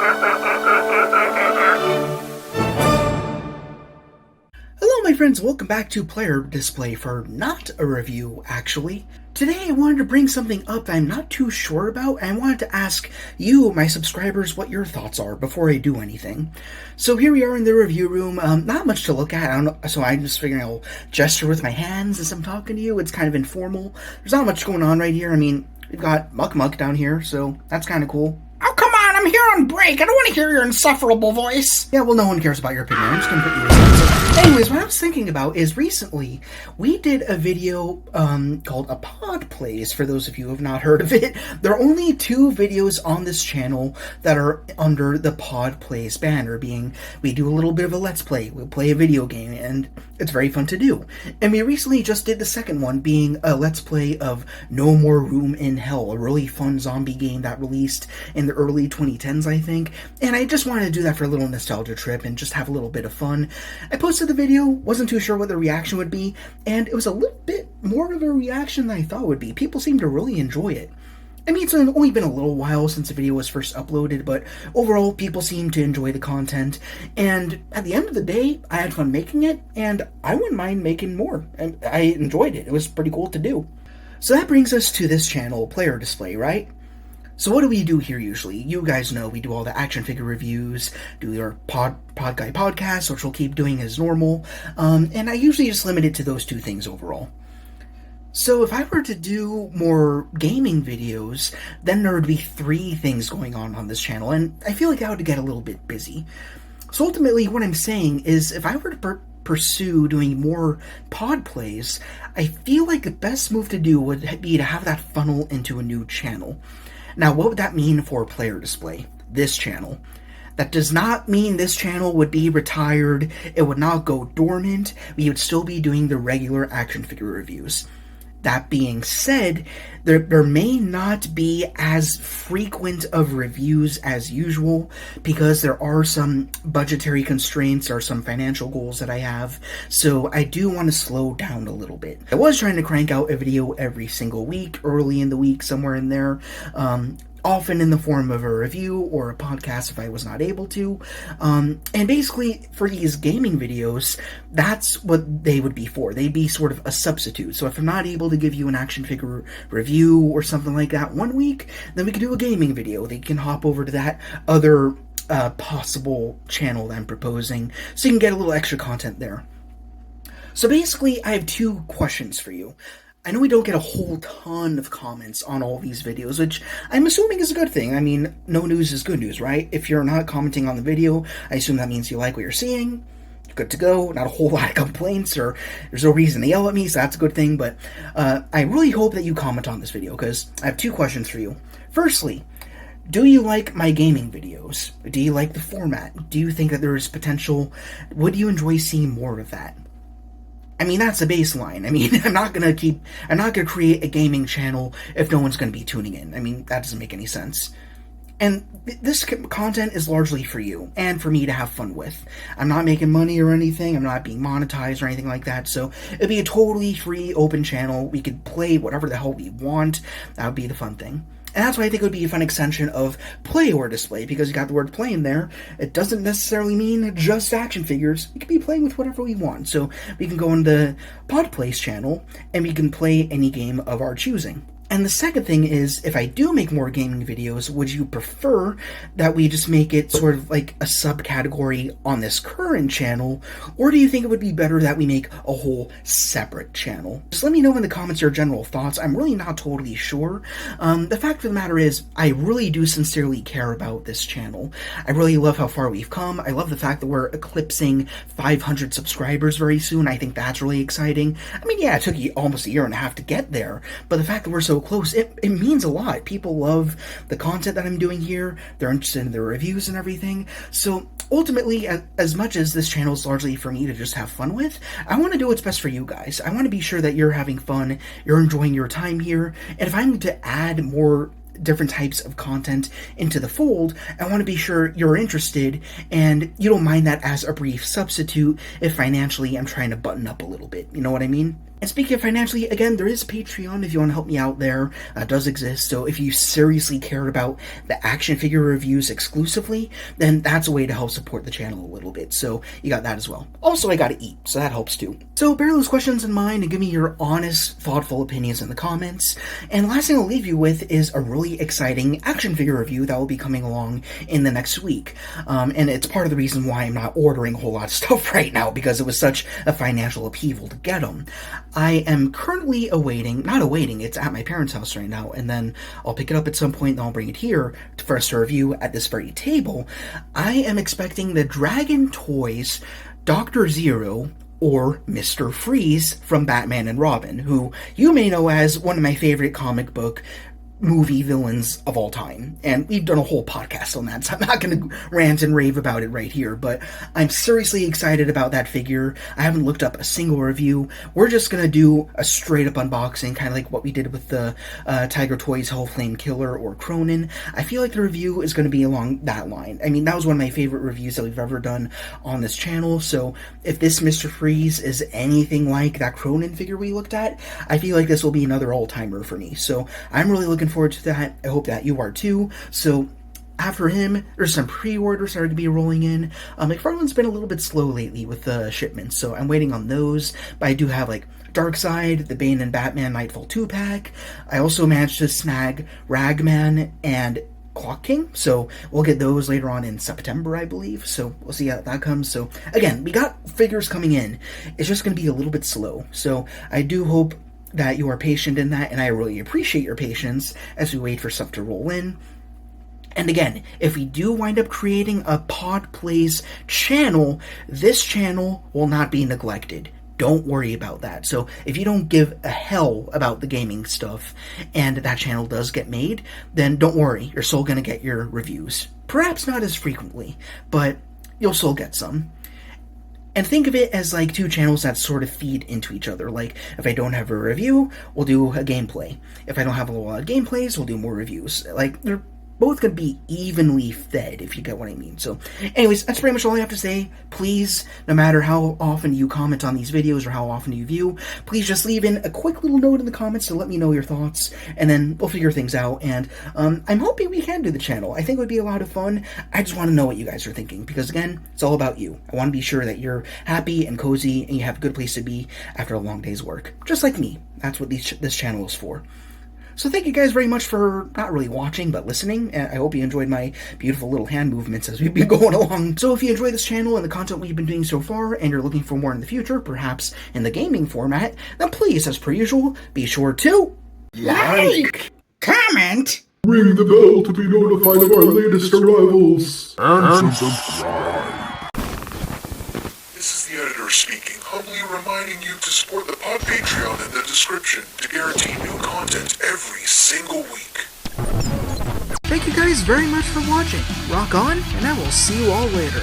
Hello my friends, welcome back to Player Display for not a review, actually. Today I wanted to bring something up that I'm not too sure about, and I wanted to ask you, my subscribers, what your thoughts are before I do anything. So here we are in the review room, not much to look at, I don't know, so I'm just figuring I'll gesture with my hands as I'm talking to you. It's kind of informal. There's not much going on right here. I mean, we've got Muck Muck down here, so that's kind of cool. Oh, come on, I'm here on break. I don't want to hear your insufferable voice. Yeah, well, no one cares about your opinion. I'm just going to put you aside. So, anyways, what I was thinking about is recently we did a video called A Pod Plays, for those of you who have not heard of it. There are only 2 videos on this channel that are under the Pod Plays banner, being we do a little bit of a Let's Play. We'll play a video game, and it's very fun to do. And we recently just did the second one, being a Let's Play of No More Room in Hell, a really fun zombie game that released in the early 2010s, I think, and I just wanted to do that for a little nostalgia trip and just have a little bit of fun. I posted the video, wasn't too sure what the reaction would be, and it was a little bit more of a reaction than I thought it would be. People seem to really enjoy it. I mean, it's only been a little while since the video was first uploaded, but overall, people seem to enjoy the content, and at the end of the day, I had fun making it, and I wouldn't mind making more, and I enjoyed it. It was pretty cool to do. So that brings us to this channel, Player Display, right? So what do we do here usually? You guys know we do all the action figure reviews, do our Pod Guy podcast, which we'll keep doing as normal, and I usually just limit it to those 2 things overall. So if I were to do more gaming videos, then there would be 3 things going on this channel, and I feel like that would get a little bit busy. So ultimately what I'm saying is, if I were to pursue doing more pod plays, I feel like the best move to do would be to have that funnel into a new channel. Now, what would that mean for Player Display? This channel. That does not mean this channel would be retired. It would not go dormant. We would still be doing the regular action figure reviews. That being said, there may not be as frequent of reviews as usual because there are some budgetary constraints or some financial goals that I have, so I do want to slow down a little bit. I was trying to crank out a video every single week, early in the week, somewhere in there, often in the form of a review or a podcast if I was not able to. And basically, for these gaming videos, that's what they would be for. They'd be sort of a substitute. So if I'm not able to give you an action figure review or something like that one week, then we could do a gaming video. They can hop over to that other possible channel that I'm proposing, so you can get a little extra content there. So basically, I have 2 questions for you. I know we don't get a whole ton of comments on all these videos, which I'm assuming is a good thing. I mean, no news is good news, right? If you're not commenting on the video, I assume that means you like what you're seeing. Good to go. Not a whole lot of complaints, or there's no reason to yell at me, so that's a good thing. But I really hope that you comment on this video, because I have 2 questions for you. Firstly, do you like my gaming videos? Do you like the format? Do you think that there is potential? Would you enjoy seeing more of that? I mean, that's the baseline. I mean, I'm not gonna create a gaming channel if no one's gonna be tuning in. I mean, that doesn't make any sense. And this content is largely for you, and for me to have fun with. I'm not making money or anything, I'm not being monetized or anything like that, so it'd be a totally free, open channel. We could play whatever the hell we want. That would be the fun thing. And that's why I think it would be a fun extension of Play or Display, because you got the word play in there. It doesn't necessarily mean just action figures. We could be playing with whatever we want. So we can go on the Pod Plays channel, and we can play any game of our choosing. And the second thing is, if I do make more gaming videos, would you prefer that we just make it sort of like a subcategory on this current channel, or do you think it would be better that we make a whole separate channel? Just let me know in the comments your general thoughts. I'm really not totally sure. The fact of the matter is, I really do sincerely care about this channel. I really love how far we've come. I love the fact that we're eclipsing 500 subscribers very soon. I think that's really exciting. I mean, yeah, it took almost a year and a half to get there, but the fact that we're so close, it means a lot. People love the content that I'm doing here. They're interested in the reviews and everything. So ultimately, as much as this channel is largely for me to just have fun with, I want to do what's best for you guys. I want to be sure that you're having fun, you're enjoying your time here, and if I'm to add more different types of content into the fold, I want to be sure you're interested and you don't mind that as a brief substitute if financially I'm trying to button up a little bit. You know what I mean? And speaking of financially, again, there is Patreon if you want to help me out there. It does exist. So if you seriously care about the action figure reviews exclusively, then that's a way to help support the channel a little bit. So you got that as well. Also, I gotta eat, so that helps too. So bear those questions in mind and give me your honest, thoughtful opinions in the comments. And last thing I'll leave you with is a really exciting action figure review that will be coming along in the next week. And it's part of the reason why I'm not ordering a whole lot of stuff right now, because it was such a financial upheaval to get them. I am currently not awaiting, it's at my parents' house right now, and then I'll pick it up at some point and I'll bring it here for us to review at this very table. I am expecting the Dragon Toys Dr. Zero, or Mr. Freeze from Batman and Robin, who you may know as one of my favorite comic book movie villains of all time, and we've done a whole podcast on that, so I'm not going to rant and rave about it right here, but I'm seriously excited about that figure. I haven't looked up a single review. We're just going to do a straight up unboxing, kind of like what we did with the Tiger Toys Hellflame Killer or Cronin. I feel like the review is going to be along that line. I mean, that was one of my favorite reviews that we've ever done on this channel, so if this Mr. Freeze is anything like that Cronin figure we looked at, I feel like this will be another all-timer for me, so I'm really looking forward to that. I hope that you are too. So after him, there's some pre-orders starting to be rolling in. McFarlane's been a little bit slow lately with the shipments, so I'm waiting on those, but I do have like Darkseid, the Bane and Batman Nightfall 2-pack. I also managed to snag Ragman and Clock King, so we'll get those later on in September, I believe, so we'll see how that comes. So again, we got figures coming in. It's just going to be a little bit slow, so I do hope that you are patient in that, and I really appreciate your patience as we wait for stuff to roll in. And again, if we do wind up creating a Pod Plays channel, this channel will not be neglected. Don't worry about that. So if you don't give a hell about the gaming stuff and that channel does get made, then don't worry, you're still going to get your reviews. Perhaps not as frequently, but you'll still get some. And think of it as like two channels that sort of feed into each other. Like, if I don't have a review, we'll do a gameplay. If I don't have a lot of gameplays, we'll do more reviews. Like, they're both going to be evenly fed, if you get what I mean. So, anyways, that's pretty much all I have to say. Please, no matter how often you comment on these videos or how often you view, please just leave in a quick little note in the comments to let me know your thoughts, and then we'll figure things out. And I'm hoping we can do the channel. I think it would be a lot of fun. I just want to know what you guys are thinking, because again, it's all about you. I want to be sure that you're happy and cozy and you have a good place to be after a long day's work. Just like me. That's what this channel is for. So thank you guys very much for not really watching, but listening. And I hope you enjoyed my beautiful little hand movements as we've been going along. So if you enjoy this channel and the content we've been doing so far, and you're looking for more in the future, perhaps in the gaming format, then please, as per usual, be sure to Like, comment, Ring the bell to be notified of our latest arrivals. And subscribe. This is the editor speaking, humbly reminding you to support the Pod Patreon in the description to guarantee new content every single week. Thank you guys very much for watching. Rock on, and I will see you all later.